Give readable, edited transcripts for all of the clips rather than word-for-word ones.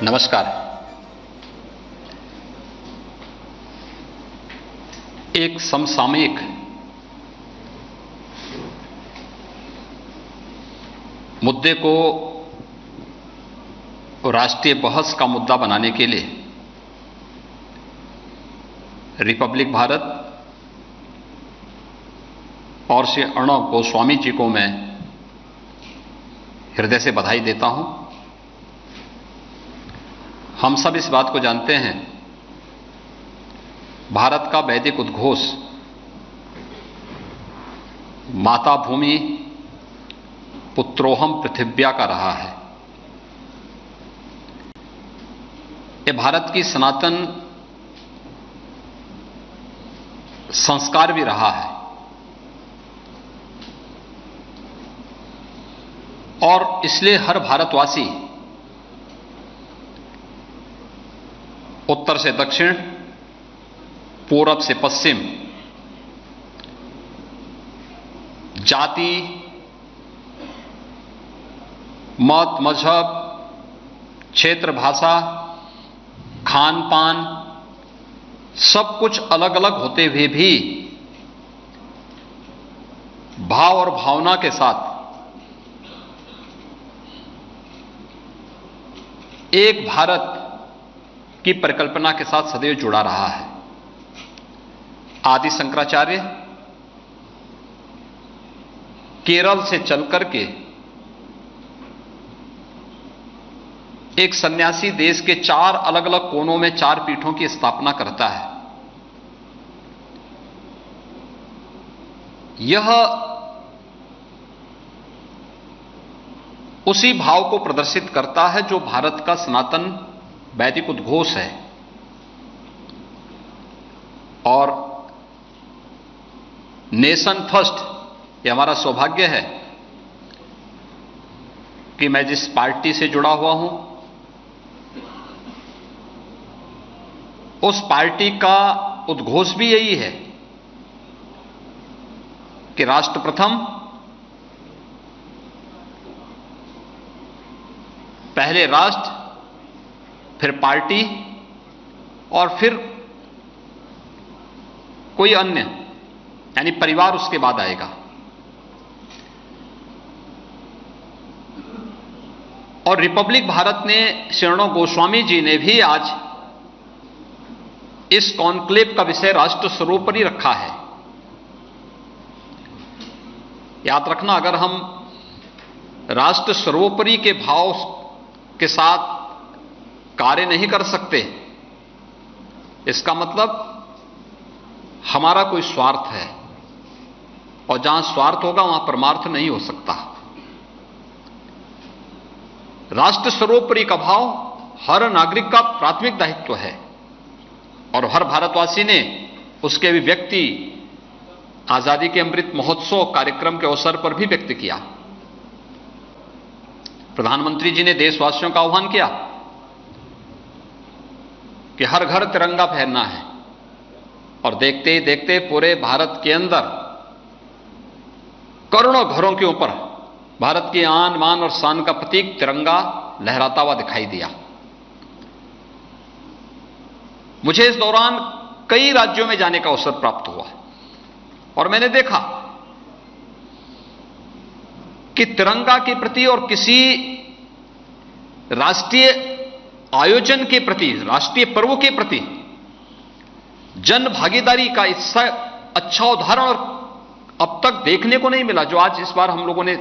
नमस्कार। एक समसामयिक मुद्दे को राष्ट्रीय बहस का मुद्दा बनाने के लिए रिपब्लिक भारत और श्री अर्णव गोस्वामी जी को मैं हृदय से बधाई देता हूं। हम सब इस बात को जानते हैं, भारत का वैदिक उद्घोष माता भूमि पुत्रोहम पृथिव्या का रहा है। ये भारत की सनातन संस्कार भी रहा है और इसलिए हर भारतवासी उत्तर से दक्षिण, पूरब से पश्चिम, जाति, मत, मजहब, क्षेत्र, भाषा, खान पान सब कुछ अलग अलग होते हुए भी भाव और भावना के साथ एक भारत की परिकल्पना के साथ सदैव जुड़ा रहा है। आदि शंकराचार्य केरल से चलकर के एक सन्यासी देश के 4 अलग अलग कोनों में 4 पीठों की स्थापना करता है। यह उसी भाव को प्रदर्शित करता है जो भारत का सनातन वैदिक उद्घोष है। और नेशन फर्स्ट, ये हमारा सौभाग्य है कि मैं जिस पार्टी से जुड़ा हुआ हूं, उस पार्टी का उद्घोष भी यही है कि राष्ट्र प्रथम, पहले राष्ट्र, फिर पार्टी और फिर कोई अन्य, यानी परिवार उसके बाद आएगा। और रिपब्लिक भारत ने श्री अर्णव गोस्वामी जी ने भी आज इस कॉन्क्लेव का विषय राष्ट्र सर्वोपरि रखा है। याद रखना, अगर हम राष्ट्र सर्वोपरि के भाव के साथ कार्य नहीं कर सकते, इसका मतलब हमारा कोई स्वार्थ है, और जहां स्वार्थ होगा वहां परमार्थ नहीं हो सकता। राष्ट्र सर्वोपरि का भाव हर नागरिक का प्राथमिक दायित्व है और हर भारतवासी ने उसके अभिव्यक्ति आजादी के अमृत महोत्सव कार्यक्रम के अवसर पर भी व्यक्त किया। प्रधानमंत्री जी ने देशवासियों का आह्वान किया कि हर घर तिरंगा फहरना है, और देखते ही देखते पूरे भारत के अंदर करोड़ों घरों के ऊपर भारत की आन मान और शान का प्रतीक तिरंगा लहराता हुआ दिखाई दिया। मुझे इस दौरान कई राज्यों में जाने का अवसर प्राप्त हुआ और मैंने देखा कि तिरंगा के प्रति और किसी राष्ट्रीय आयोजन के प्रति, राष्ट्रीय पर्व के प्रति जन भागीदारी का इससे अच्छा उदाहरण और अब तक देखने को नहीं मिला, जो आज इस बार हम लोगों ने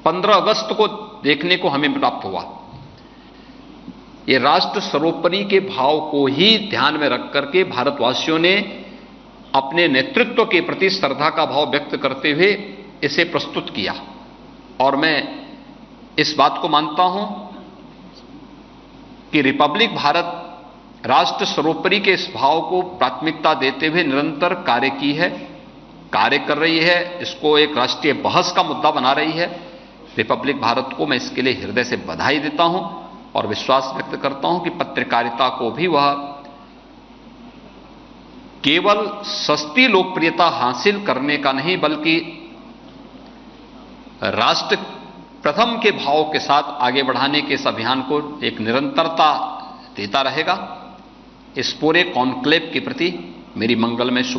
15 अगस्त को देखने को हमें प्राप्त हुआ। ये राष्ट्र सर्वोपरि के भाव को ही ध्यान में रख करके भारतवासियों ने अपने नेतृत्व के प्रति श्रद्धा का भाव व्यक्त करते हुए इसे प्रस्तुत किया। और मैं इस बात को मानता हूं कि रिपब्लिक भारत राष्ट्र सर्वोपरि के इस भाव को प्राथमिकता देते हुए निरंतर कार्य कर रही है, इसको एक राष्ट्रीय बहस का मुद्दा बना रही है। रिपब्लिक भारत को मैं इसके लिए हृदय से बधाई देता हूं और विश्वास व्यक्त करता हूं कि पत्रकारिता को भी वह केवल सस्ती लोकप्रियता हासिल करने का नहीं, बल्कि राष्ट्र प्रथम के भाव के साथ आगे बढ़ाने के इस अभियान को एक निरंतरता देता रहेगा। इस पूरे कॉन्क्लेव के प्रति मेरी मंगलमय